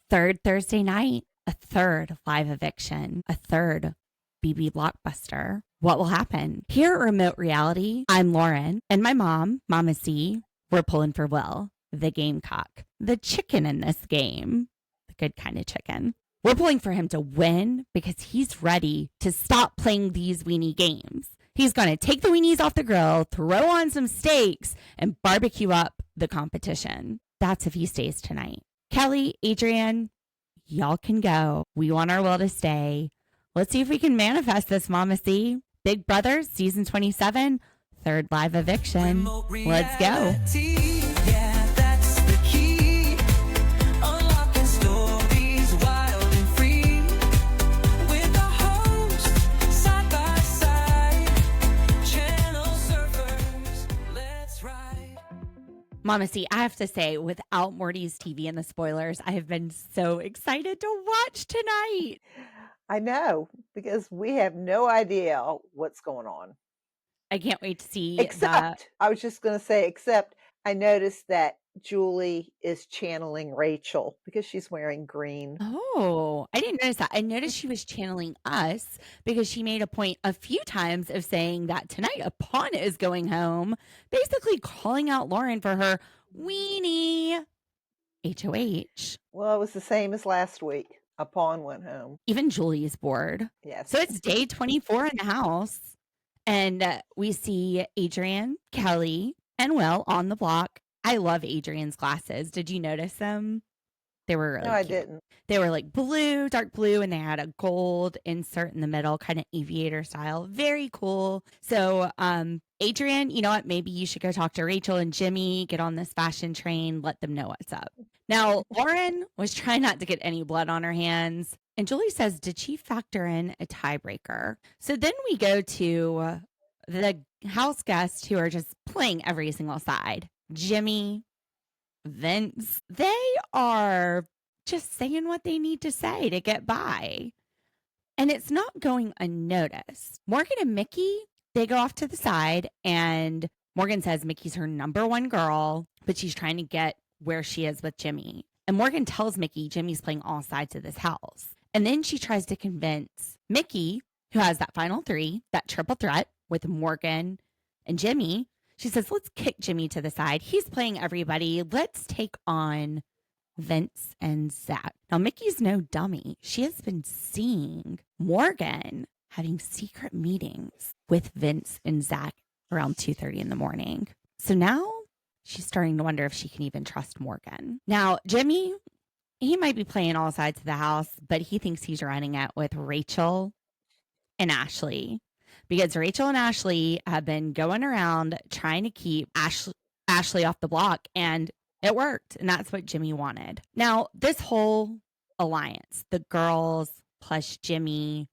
Third Thursday night, a third live eviction, a third BB Blockbuster. What will happen? Here at Remote Reality, I'm Lauren, and my mom, Mama C, we're pulling for Will, the gamecock, the chicken in this game, the good kind of chicken. We're pulling for him to win because he's ready to stop playing these weenie games. He's going to take the weenies off the grill, throw on some steaks, and barbecue up the competition. That's if he stays tonight. Kelley, Adrian, y'all can go. We want our Will to stay. Let's see if we can manifest this, Mama C. Big Brother, season 27, third live eviction. Let's go. Yeah, that's the key. Unlocking stories wild and free. With the host side by side. Channel surfers, let's ride. Mama C, I have to say, without Morty's TV and the spoilers, I have been so excited to watch tonight. I know, because we have no idea what's going on. I can't wait to see. Except, I was just going to say, except I noticed that Julie is channeling Rachel because she's wearing green. Oh, I didn't notice that. I noticed she was channeling us because she made a point a few times of saying that tonight Upon is going home, basically calling out Lauren for her weenie. HOH. Well, it was the same as last week. Upon went home. Even Julie is bored. Yes. So it's day 24 in the house. And we see Adrian, Kelley, and Will on the block. I love Adrian's glasses. Did you notice them? They were really No, I cute. didn't. They were like blue, dark blue, and they had a gold insert in the middle, kind of aviator style. Very cool. So, Adrian, you know what? Maybe you should go talk to Rachel and Jimmy, get on this fashion train, let them know what's up. Now, Lauren was trying not to get any blood on her hands. And Julie says, did she factor in a tiebreaker? So then we go to the house guests who are just playing every single side. Jimmy, Vince, they are just saying what they need to say to get by. And it's not going unnoticed. Morgan and Mickey, they go off to the side, and Morgan says Mickey's her number one girl, but she's trying to get where she is with Jimmy. And Morgan tells Mickey Jimmy's playing all sides of this house. And then she tries to convince Mickey, who has that final three, that triple threat with Morgan and Jimmy. She says, let's kick Jimmy to the side. He's playing everybody. Let's take on Vince and Zach. Now, Mickey's no dummy. She has been seeing Morgan having secret meetings with Vince and Zach around 2:30 in the morning. So now she's starting to wonder if she can even trust Morgan. Now, Jimmy, he might be playing all sides of the house, but he thinks he's running it with Rachel and Ashley. Because Rachel and Ashley have been going around trying to keep Ashley off the block, and it worked. And that's what Jimmy wanted. Now, this whole alliance, the girls plus Jimmy,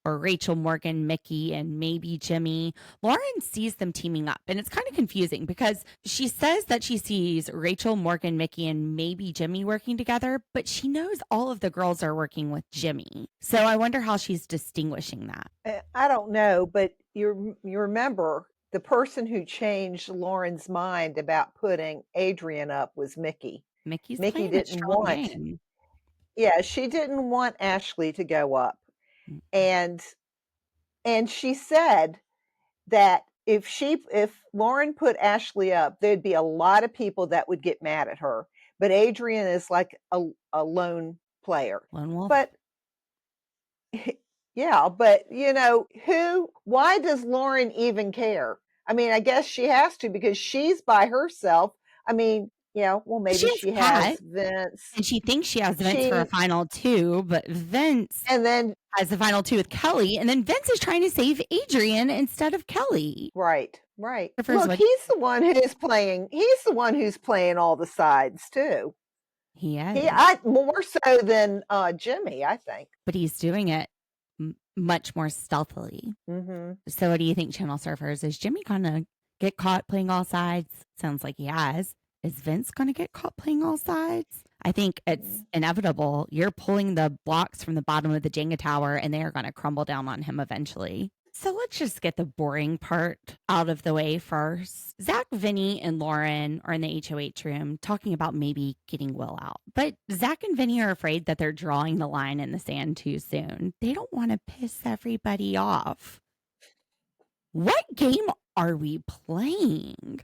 or Rachel, Morgan, Mickey, and maybe Jimmy, Lauren sees them teaming up. And it's kind of confusing because she says that she sees Rachel, Morgan, Mickey, and maybe Jimmy working together, but she knows all of the girls are working with Jimmy. So I wonder how she's distinguishing that. I don't know, but you remember the person who changed Lauren's mind about putting Adrian up was Mickey. Mickey didn't want. Game. Yeah, she didn't want Ashley to go up. And she said that if Lauren put Ashley up, there'd be a lot of people that would get mad at her. But Adrian is like a lone player. Lone wolf. But yeah, but why does Lauren even care? I mean, I guess she has to because she's by herself. I mean, well, maybe she has Vince. And she thinks she has Vince for a final two, but Vince and then has the final two with Kelley, and then Vince is trying to save Adrian instead of Kelley. Right. Look, he's the one who's playing. He's the one who's playing all the sides too. He is. More so than Jimmy, I think. But he's doing it much more stealthily. Mm-hmm. So what do you think, Channel Surfers? Is Jimmy gonna get caught playing all sides? Sounds like he has. Is Vince going to get caught playing all sides? I think it's inevitable. You're pulling the blocks from the bottom of the Jenga tower, and they are going to crumble down on him eventually. So let's just get the boring part out of the way first. Zach, Vinnie, and Lauren are in the HOH room talking about maybe getting Will out. But Zach and Vinnie are afraid that they're drawing the line in the sand too soon. They don't want to piss everybody off. What game are we playing?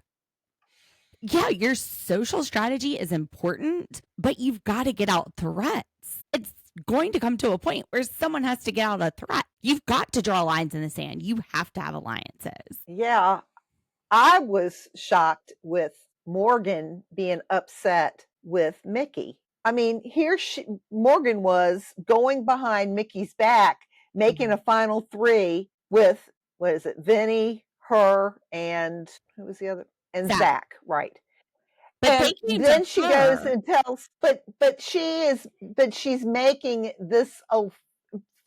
Yeah, your social strategy is important, but you've got to get out threats. It's going to come to a point where someone has to get out a threat. You've got to draw lines in the sand. You have to have alliances. Yeah, I was shocked with Morgan being upset with Mickey. I mean, Morgan was going behind Mickey's back, making a final three with, what is it, Vinnie, her, and who was the other? And Zach, right. But And they came then to she her. goes and tells, but she's making this a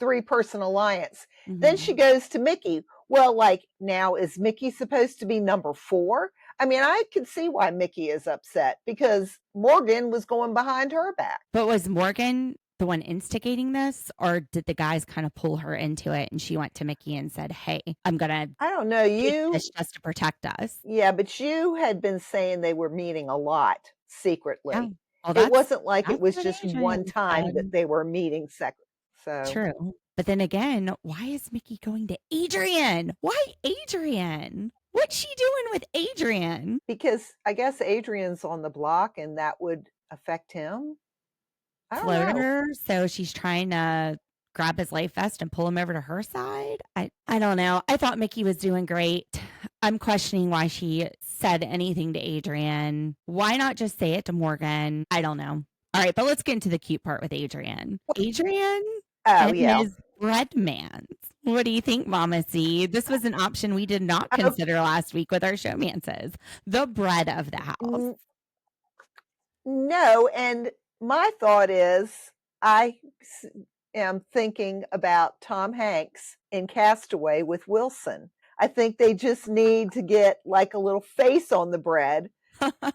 3-person alliance. Then she goes to Mickey. Well, like, now is Mickey supposed to be number 4? I mean, I can see why Mickey is upset because Morgan was going behind her back. But was Morgan the one instigating this, or did the guys kind of pull her into it and she went to Mickey and said, hey, I'm gonna I don't know, do this just to protect us? Yeah, but you had been saying they were meeting a lot secretly. Yeah. Well, it wasn't like it was what just Adrian one time said. that they were meeting secretly. So True. But then again, why is Mickey going to Adrian? Why Adrian? What's she doing with Adrian? because I guess Adrian's on the block and that would affect him. I don't know. Floater, so she's trying to grab his life vest and pull him over to her side. I don't know. I thought Mickey was doing great. I'm questioning why she said anything to Adrian. Why not just say it to Morgan? I don't know. All right, but let's get into the cute part with Adrian. Adrian and his bread mans. What do you think, Mama C? This was an option we did not consider last week with our showmances. The bread of the house. No, and my thought is I am thinking about Tom Hanks in Castaway with Wilson. I think they just need to get like a little face on the bread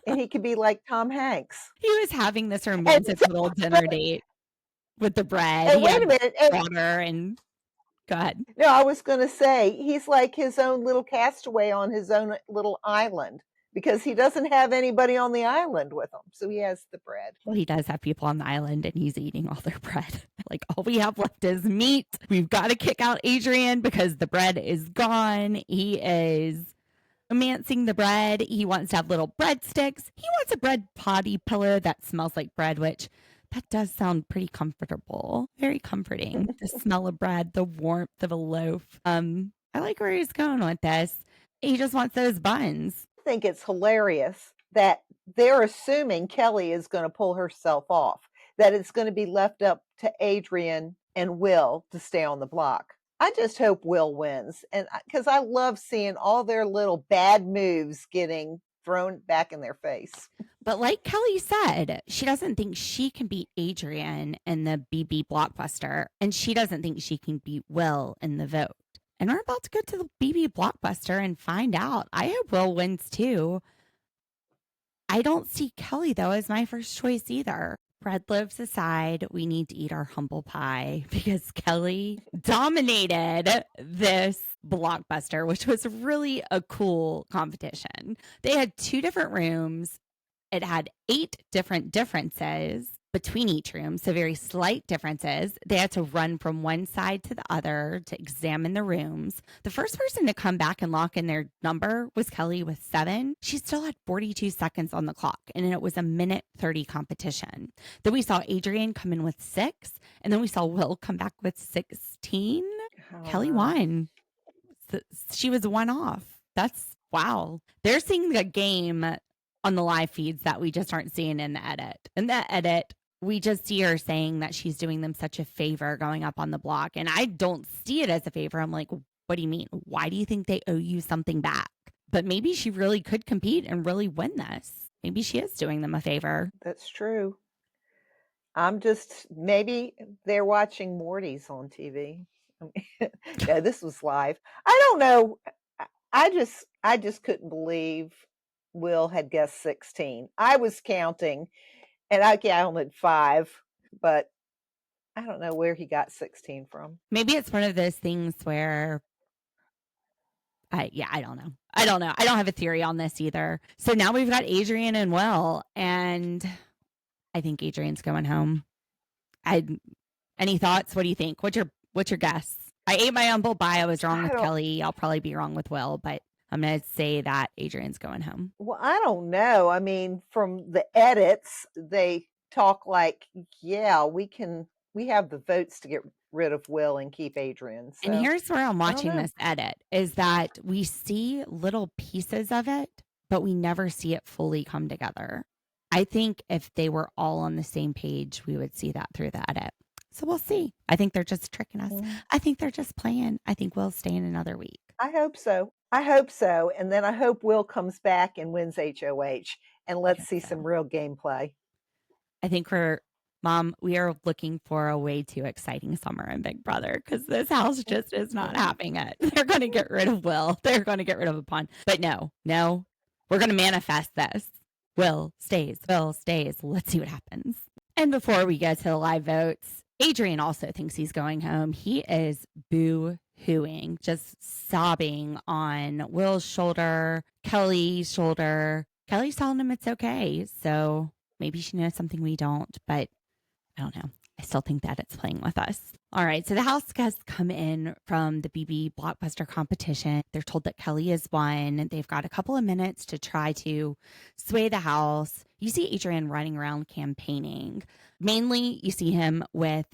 and he could be like Tom Hanks. He was having this romantic little dinner date with the bread. And wait a minute. Water and go ahead. No, I was going to say he's like his own little castaway on his own little island because he doesn't have anybody on the island with him. So he has the bread. Well, he does have people on the island and he's eating all their bread. Like, all we have left is meat. We've got to kick out Adrian because the bread is gone. He is romancing the bread. He wants to have little breadsticks. He wants a bread potty pillow that smells like bread, which that does sound pretty comfortable. Very comforting. The smell of bread, the warmth of a loaf. I like where he's going with this. He just wants those buns. I think it's hilarious that they're assuming Kelley is going to pull herself off, that it's going to be left up to Adrian and Will to stay on the block. I just hope Will wins. And because I love seeing all their little bad moves getting thrown back in their face. But like Kelley said, she doesn't think she can beat Adrian in the BB Blockbuster, and she doesn't think she can beat Will in the vote. And we're about to go to the BB Blockbuster and find out. I hope Will wins too. I don't see Kelley, though, as my first choice either. Bread loaves aside, we need to eat our humble pie because Kelley dominated this Blockbuster, which was really a cool competition. They had 2 different rooms. It had 8 different differences between each room, so very slight differences. They had to run from one side to the other to examine the rooms. The first person to come back and lock in their number was Kelley with 7. She still had 42 seconds on the clock, and it was a 1:30 competition. Then we saw Adrian come in with 6, and then we saw Will come back with 16. Kelley won. She was 1 off. That's wow. They're seeing the game on the live feeds that we just aren't seeing in the edit. In the edit, we just see her saying that she's doing them such a favor going up on the block. And I don't see it as a favor. I'm like, what do you mean? Why do you think they owe you something back? But maybe she really could compete and really win this. Maybe she is doing them a favor. That's true. Maybe they're watching Morty's on TV. Yeah, this was live. I don't know. I just couldn't believe Will had guessed 16. I was counting and I counted 5, but I don't know where he got 16 from. Maybe it's one of those things where I don't know. I don't know. I don't have a theory on this either. So now we've got Adrian and Will, and I think Adrian's going home. Any thoughts? What do you think? What's your guess? I ate my humble pie. I was wrong with Kelley. I'll probably be wrong with Will, but I'm going to say that Adrian's going home. Well, I don't know. I mean, from the edits, they talk like, yeah, we have the votes to get rid of Will and keep Adrian. And So here's where I'm I don't watching know. this edit is that we see little pieces of it, but we never see it fully come together. I think if they were all on the same page, we would see that through the edit. So we'll see. I think they're just tricking us. I think they're just playing. I think Will's staying another week. I hope so. I hope so. And then I hope Will comes back and wins HOH, and let's see some real gameplay. I think Mom, we are looking for a way too exciting summer in Big Brother because this house just is not having it. They're going to get rid of Will. They're going to get rid of Upon. But no, we're going to manifest this. Will stays. Let's see what happens. And before we get to the live votes, Adrian also thinks he's going home. He is boo-hooing, just sobbing on Will's shoulder, Kelley's shoulder. Kelley's telling him it's okay. So maybe she knows something we don't, but I don't know. I still think that it's playing with us. All right. So the house guests come in from the BB Blockbuster competition. They're told that Kelley has won. They've got a couple of minutes to try to sway the house. You see Adrian running around campaigning. Mainly, you see him with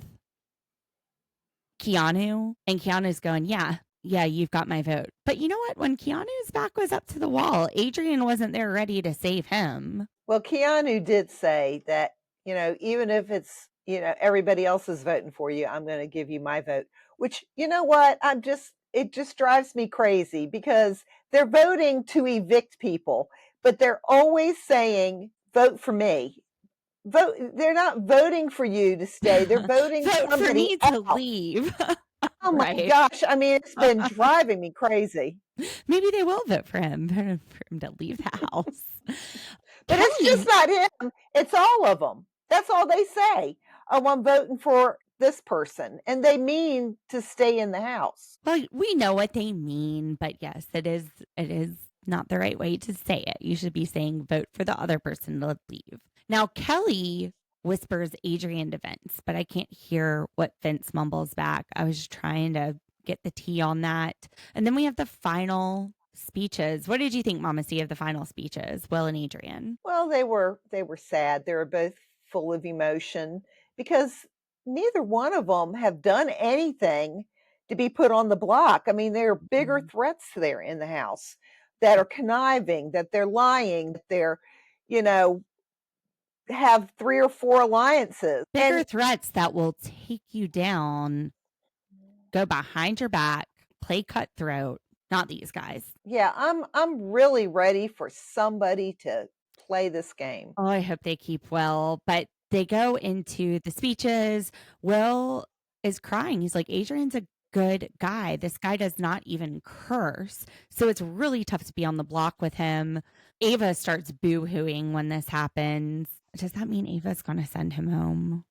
Keanu, and Keanu's going, yeah, you've got my vote. But you know what? When Keanu's back was up to the wall, Adrian wasn't there ready to save him. Well, Keanu did say that, even if it's, everybody else is voting for you, I'm going to give you my vote, which, you know what? It just drives me crazy because they're voting to evict people, but they're always saying, vote for me. Vote. They're not voting for you to stay. They're voting Vote for me to else. leave. Oh my gosh. I mean, it's been driving me crazy. Maybe they will vote for him to leave the house. But it's just not him. It's all of them. That's all they say. Oh, I'm voting for this person. And they mean to stay in the house. Well, we know what they mean, but yes, it is not the right way to say it. You should be saying vote for the other person to leave. Now, Kelley whispers Adrian to Vince, but I can't hear what Vince mumbles back. I was trying to get the tea on that. And then we have the final speeches. What did you think, Mama C, of the final speeches, Will and Adrian? Well, they were sad. They were both full of emotion because neither one of them have done anything to be put on the block. I mean, there are bigger threats there in the house that are conniving, that they're lying, that they're, have 3 or 4 alliances. Bigger threats that will take you down, go behind your back, play cutthroat. Not these guys. Yeah, I'm really ready for somebody to play this game. Oh, I hope they keep Will. But they go into the speeches. Will is crying. He's like, Adrian's a good guy. This guy does not even curse. So it's really tough to be on the block with him. Ava starts boo-hooing when this happens. Does that mean Ava's going to send him home?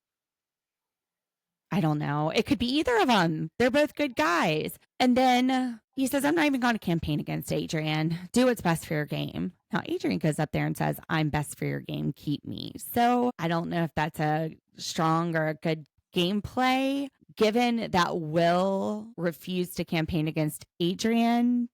I don't know. It could be either of them. They're both good guys. And then he says, I'm not even going to campaign against Adrian. Do what's best for your game. Now, Adrian goes up there and says, I'm best for your game. Keep me. So I don't know if that's a strong or a good gameplay. Given that Will refused to campaign against Adrian,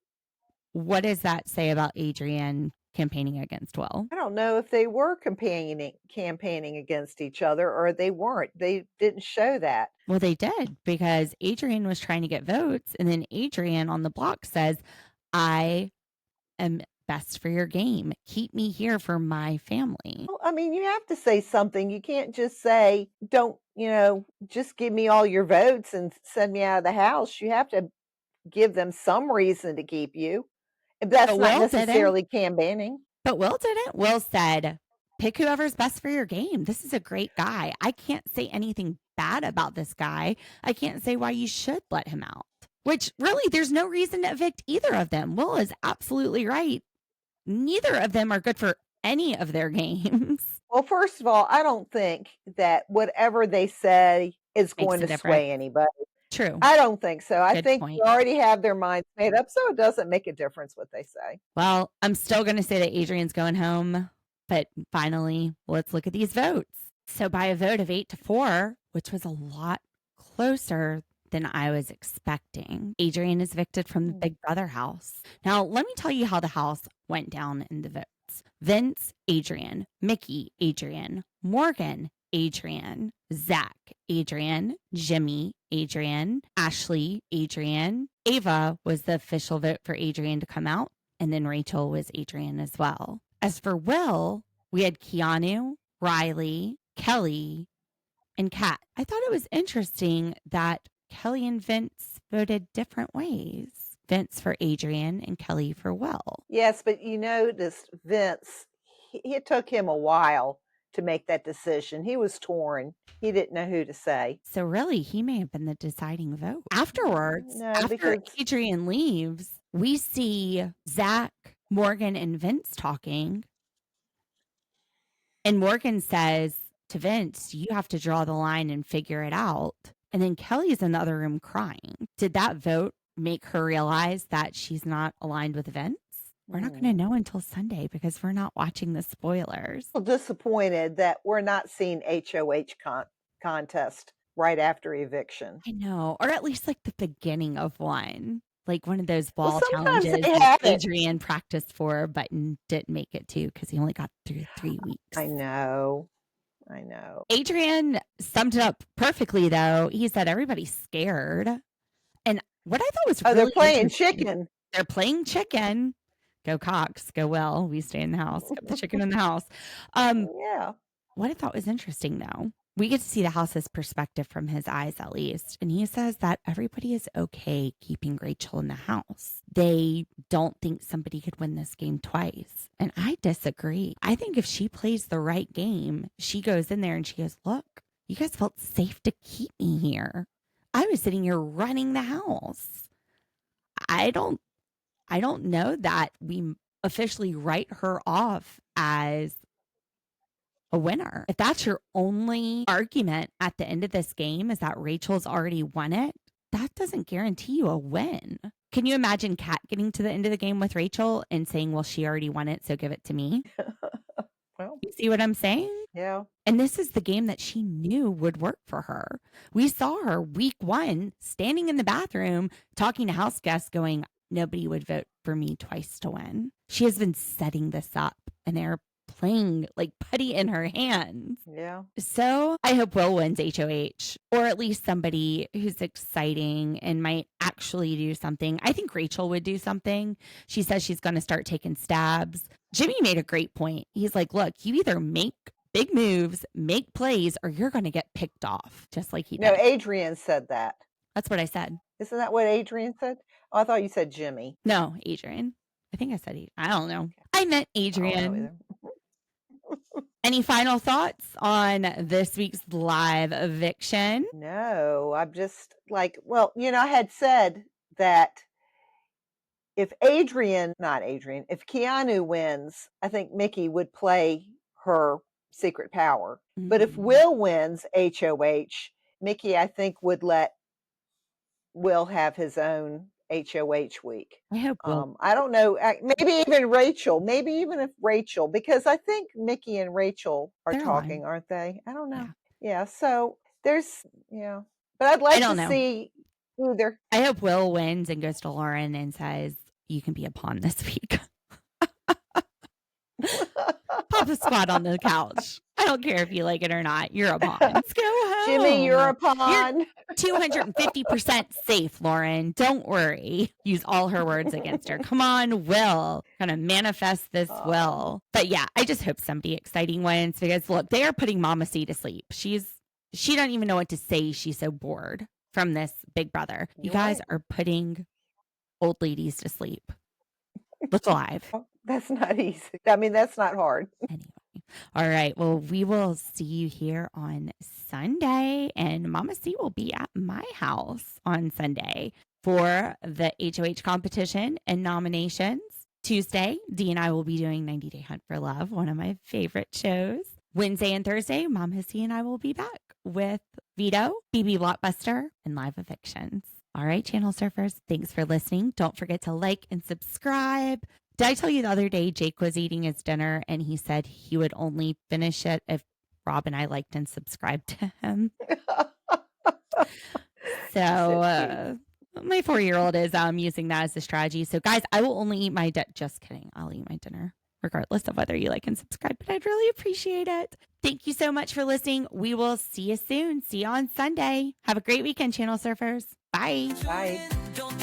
what does that say about Adrian campaigning against Will? I don't know if they were campaigning against each other or they weren't. They didn't show that. Well, they did because Adrian was trying to get votes. And then Adrian on the block says, I am best for your game. Keep me here for my family. Well, I mean, you have to say something. You can't just say, don't, just give me all your votes and send me out of the house. You have to give them some reason to keep you. That's not necessarily campaigning. But Will didn't. Will said, pick whoever's best for your game. This is a great guy. I can't say anything bad about this guy. I can't say why you should let him out. Which really, there's no reason to evict either of them. Will is absolutely right. Neither of them are good for any of their games. Well, first of all, I don't think that whatever they say is going to sway anybody. True. I don't think so. I Good think point. they already have their minds made up, so it doesn't make a difference what they say. Well, I'm still going to say that Adrian's going home, but finally, let's look at these votes. So by a vote of 8-4, which was a lot closer than I was expecting, Adrian is evicted from the Big Brother house. Now, let me tell you how the house went down in the votes. Vince, Adrian, Mickey, Adrian, Morgan, Adrian, Zach, Adrian, Jimmy, Adrian, Ashley, Adrian. Ava was the official vote for Adrian to come out, and then Rachel was Adrian as well. As for Will, we had Keanu, Riley, Kelley, and Kat. I thought it was interesting that Kelley and Vince voted different ways. Vince for Adrian and Kelley for Will. Yes, but you noticed Vince, it took him a while to make that decision. He was torn. He didn't know who to say. So really, he may have been the deciding vote. Afterwards, No, after because Adrian leaves, we see Zach, Morgan, and Vince talking. And Morgan says to Vince, you have to draw the line and figure it out. And then Kelley's in the other room crying. Did that vote make her realize that she's not aligned with Vince? We're not going to know until Sunday because we're not watching the spoilers. I'm disappointed that we're not seeing HOH contest right after eviction. I know, or at least like the beginning of one. Like one of those ball sometimes challenges they that have it. Adrian practiced for, but didn't make it to because he only got through 3 weeks. I know. Adrian summed it up perfectly, though. He said everybody's scared. And what I thought was really they're playing interesting- chicken. They're playing chicken. Go Cox, go Will. We stay in the house. Get the chicken in the house. Yeah. What I thought was interesting, though, we get to see the house's perspective from his eyes, at least. And he says that everybody is okay keeping Rachel in the house. They don't think somebody could win this game twice. And I disagree. I think if she plays the right game, she goes in there and she goes, look, you guys felt safe to keep me here. I was sitting here running the house. I don't know that we officially write her off as a winner. If that's your only argument at the end of this game is that Rachel's already won it, that doesn't guarantee you a win. Can you imagine Kat getting to the end of the game with Rachel and saying, well, she already won it, so give it to me? Well, You see what I'm saying? yeah. And this is the game that she knew would work for her. We saw her week 1 standing in the bathroom talking to house guests going, nobody would vote for me twice to win. She has been setting this up and they're playing like putty in her hands. Yeah. So I hope Will wins HOH, or at least somebody who's exciting and might actually do something. I think Rachel would do something. She says she's going to start taking stabs. Jimmy made a great point. He's like, look, you either make big moves, make plays, or you're going to get picked off, just like he No, did. Adrian said that. That's what I said. Isn't that what Adrian said? Oh, I thought you said Jimmy. No, Adrian. I think I said Adrian. I don't know. I meant I don't know Adrian. either. Any final thoughts on this week's live eviction? No, I'm just like, well, I had said that if if Keanu wins, I think Mickey would play her secret power. But if Mhm. Will wins HOH, Mickey, I think, would let Will have his own HOH week. I hope Will. I don't know. Maybe even Rachel. Maybe even if Rachel, because I think Mickey and Rachel are They're talking, aligned. aren't they? I don't know. Yeah. Yeah. So there's, but I'd like don't to know. see either. I hope Will wins and goes to Lauren and says, you can be a pawn this week. Pop a squat on the couch. I don't care if you like it or not. You're a pawn. Let's go home. Jimmy, you're a pawn. 250% safe, Lauren. Don't worry. Use all her words against her. Come on, Will. Gonna manifest this will. But yeah, I just hope somebody exciting wins because look, they are putting Mama C to sleep. She doesn't even know what to say. She's so bored from this Big Brother. You You're guys right. are putting old ladies to sleep. Look alive. Oh, that's not easy. I mean, that's not hard. Anyway. All right. Well, we will see you here on Sunday, and Mama C will be at my house on Sunday for the HOH competition and nominations. Tuesday, Dee and I will be doing 90 Day Hunt for Love, one of my favorite shows. Wednesday and Thursday, Mama C and I will be back with Vito, BB Blockbuster, and Live Evictions. All right, Channel Surfers, thanks for listening. Don't forget to like and subscribe. Did I tell you the other day Jake was eating his dinner and he said he would only finish it if Rob and I liked and subscribed to him? So my 4-year-old is using that as a strategy. So guys, I will only eat my just kidding. I'll eat my dinner regardless of whether you like and subscribe, but I'd really appreciate it. Thank you so much for listening. We will see you soon. See you on Sunday. Have a great weekend, Channel Surfers. Bye. Bye. Don't